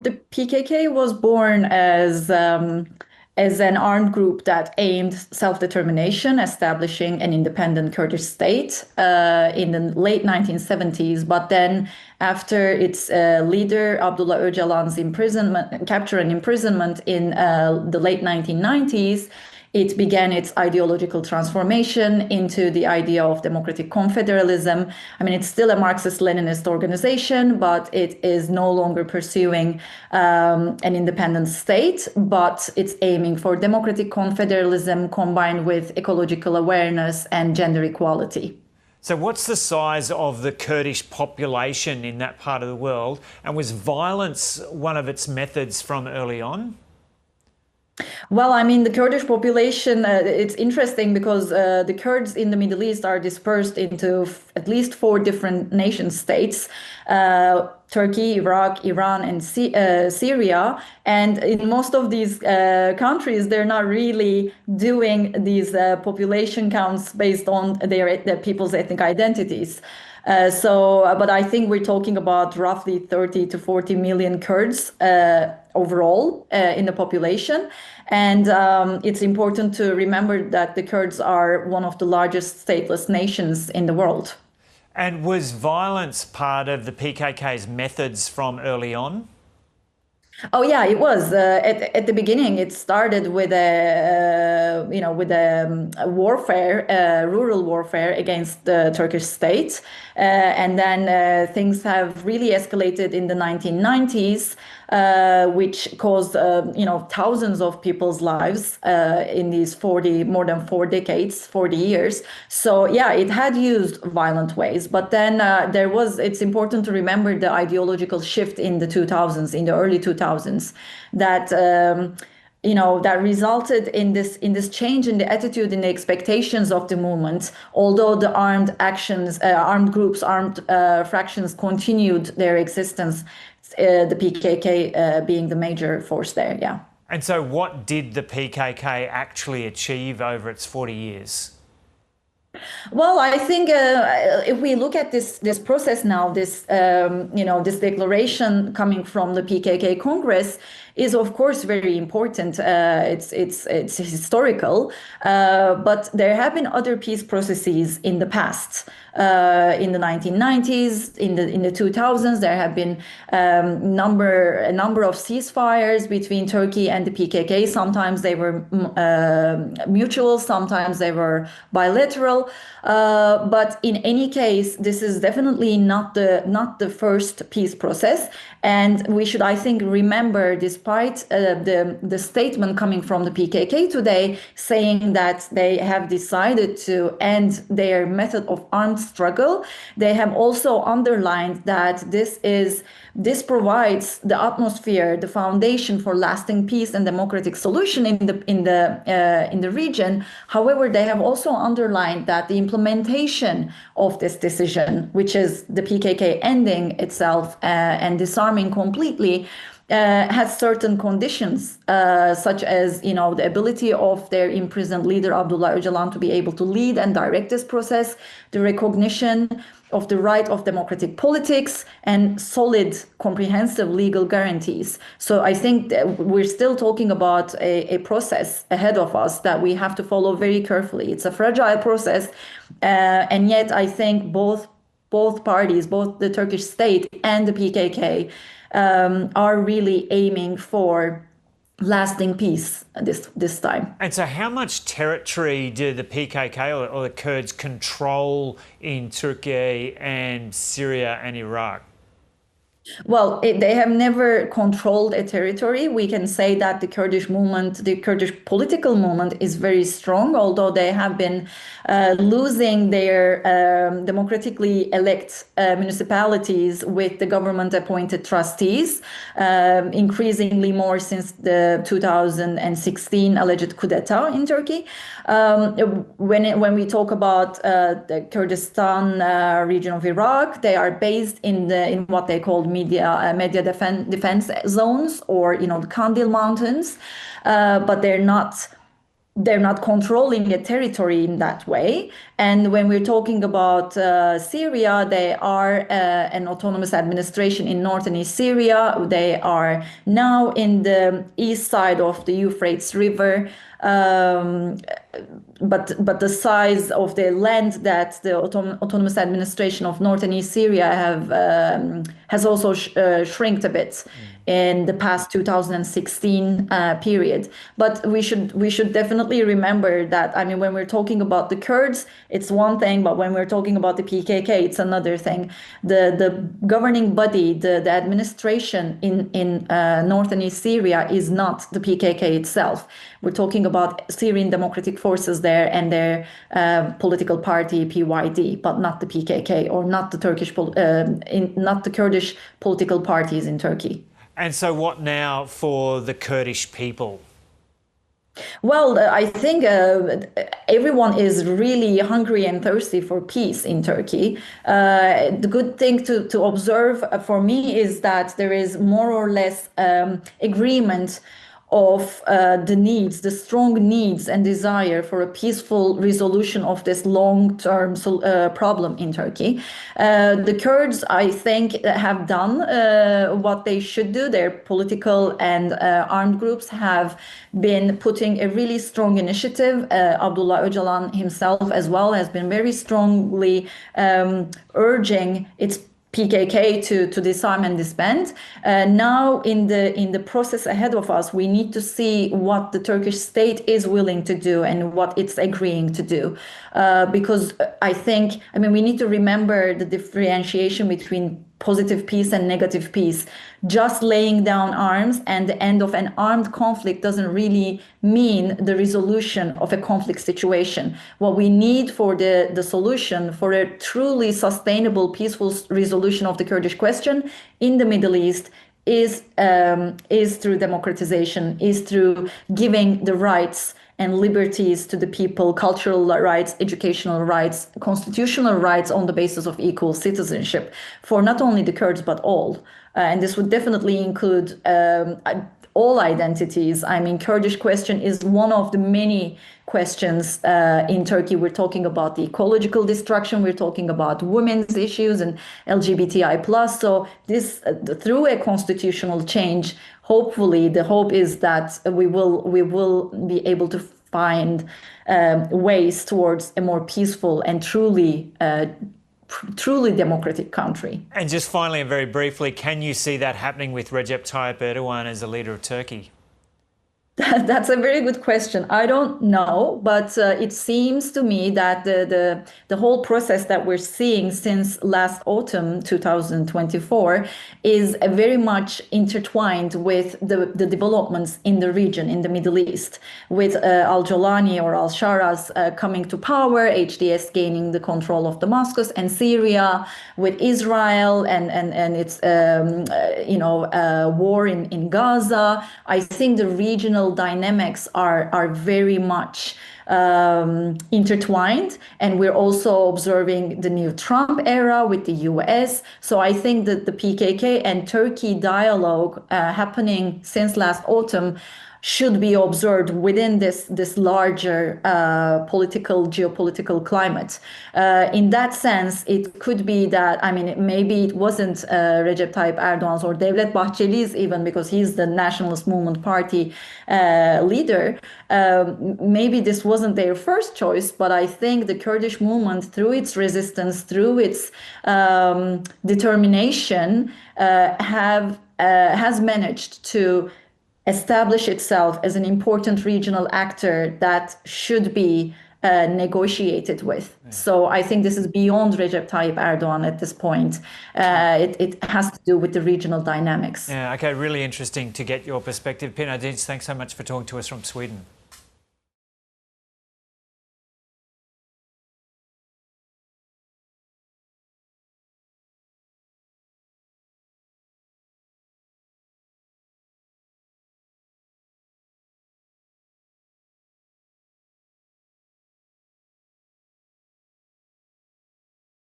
The PKK was born as an armed group that aimed self-determination, establishing an independent Kurdish state in the late 1970s. But then, after its leader Abdullah Öcalan's capture and imprisonment in the late 1990s, it began its ideological transformation into the idea of democratic confederalism. I mean, it's still a Marxist-Leninist organization, but it is no longer pursuing an independent state, but it's aiming for democratic confederalism combined with ecological awareness and gender equality. So what's the size of the Kurdish population in that part of the world? And was violence one of its methods from early on? Well, I mean, the Kurdish population, it's interesting because the Kurds in the Middle East are dispersed into at least four different nation states, Turkey, Iraq, Iran, and Syria. And in most of these countries, they're not really doing these population counts based on their people's ethnic identities. But I think we're talking about roughly 30 to 40 million Kurds overall in the population. And it's important to remember that the Kurds are one of the largest stateless nations in the world. And was violence part of the PKK's methods from early on? Oh yeah, it was. At the beginning, it started with a warfare, rural warfare against the Turkish state, and then things have really escalated in the 1990s, which caused thousands of people's lives in these more than 4 decades, 40 years. So yeah, it had used violent ways, but then it's important to remember the ideological shift in the 2000s, in the early 2000s, that that resulted in this change in the attitude, in the expectations of the movement. Although the armed actions, armed groups, armed fractions continued their existence, the PKK being the major force there. Yeah. And so, what did the PKK actually achieve over its 40 years? Well, I think if we look at this process now, this declaration coming from the PKK Congress is of course very important. It's historical, but there have been other peace processes in the past. In the 1990s, in the 2000s, there have been a number of ceasefires between Turkey and the PKK. Sometimes they were mutual, sometimes they were bilateral. But in any case, this is definitely not the first peace process. And we should, I think, remember, despite the statement coming from the PKK today saying that they have decided to end their method of armed struggle, they have also underlined that this provides the atmosphere, the foundation for lasting peace and democratic solution in the region. However, they have also underlined that the implementation of this decision, which is the PKK ending itself and disarming completely, has certain conditions, such as the ability of their imprisoned leader Abdullah Öcalan to be able to lead and direct this process, the recognition of the right of democratic politics, and solid, comprehensive legal guarantees. So I think that we're still talking about a process ahead of us that we have to follow very carefully. It's a fragile process, and yet I think both parties, both the Turkish state and the PKK, are really aiming for lasting peace this time. And so how much territory do the PKK or the Kurds control in Turkey and Syria and Iraq? Well, they have never controlled a territory. We can say that the Kurdish movement, the Kurdish political movement, is very strong, although they have been losing their democratically elect municipalities with the government-appointed trustees, increasingly more since the 2016 alleged coup d'etat in Turkey. When we talk about the Kurdistan region of Iraq, they are based in what they call media defense zones, or the Kandil Mountains, but they're not they're not controlling a territory in that way. And when we're talking about Syria, they are an autonomous administration in north and east Syria. They are now in the east side of the Euphrates River. But the size of the land that the autonomous administration of north and east Syria has also shrinked a bit in the past 2016 period. But we should definitely remember that, I mean, when we're talking about the Kurds, it's one thing, but when we're talking about the PKK, it's another thing. The governing body, the administration in north and east Syria is not the PKK itself. We're talking about Syrian Democratic Forces there and their political party PYD, but not the PKK or not the not the Kurdish political parties in Turkey. And so what now for the Kurdish people? Well, I think everyone is really hungry and thirsty for peace in Turkey. The good thing to observe for me is that there is more or less agreement of the needs, the strong needs and desire for a peaceful resolution of this long-term problem in Turkey. The Kurds, I think, have done what they should do. Their political and armed groups have been putting a really strong initiative. Abdullah Öcalan himself as well has been very strongly urging its PKK to disarm and disband. Now, in the process ahead of us, we need to see what the Turkish state is willing to do and what it's agreeing to do. Because I mean, we need to remember the differentiation between positive peace and negative peace. Just laying down arms and the end of an armed conflict doesn't really mean the resolution of a conflict situation. What we need for the solution, for a truly sustainable, peaceful resolution of the Kurdish question in the Middle East is through democratization, is through giving the rights and liberties to the people, cultural rights, educational rights, constitutional rights on the basis of equal citizenship for not only the Kurds, but all. And this would definitely include all identities. I mean, Kurdish question is one of the many questions in Turkey. We're talking about the ecological destruction. We're talking about women's issues and LGBTI+. So this, through a constitutional change, hopefully the hope is that we will be able to find ways towards a more peaceful and truly democratic country. And just finally and very briefly, can you see that happening with Recep Tayyip Erdogan as the leader of Turkey? That's a very good question. I don't know, but it seems to me that the whole process that we're seeing since last autumn 2024 is very much intertwined with the developments in the region, in the Middle East, with al-Jolani or al-Sharas coming to power, HDS gaining the control of Damascus and Syria, with Israel and its war in Gaza. I think the regional dynamics are very much intertwined, and we're also observing the new Trump era with the US. So I think that the PKK and Turkey dialogue happening since last autumn should be observed within this larger geopolitical climate. In that sense, it could be that, I mean, maybe it wasn't Recep Tayyip Erdogan's or Devlet Bahçeli's even, because he's the Nationalist Movement Party leader. Maybe this wasn't their first choice, but I think the Kurdish movement, through its resistance, through its determination, has managed to establish itself as an important regional actor that should be negotiated with. Yeah. So I think this is beyond Recep Tayyip Erdogan at this point. It has to do with the regional dynamics. Yeah, okay, really interesting to get your perspective. Pınar Dinç, thanks so much for talking to us from Sweden.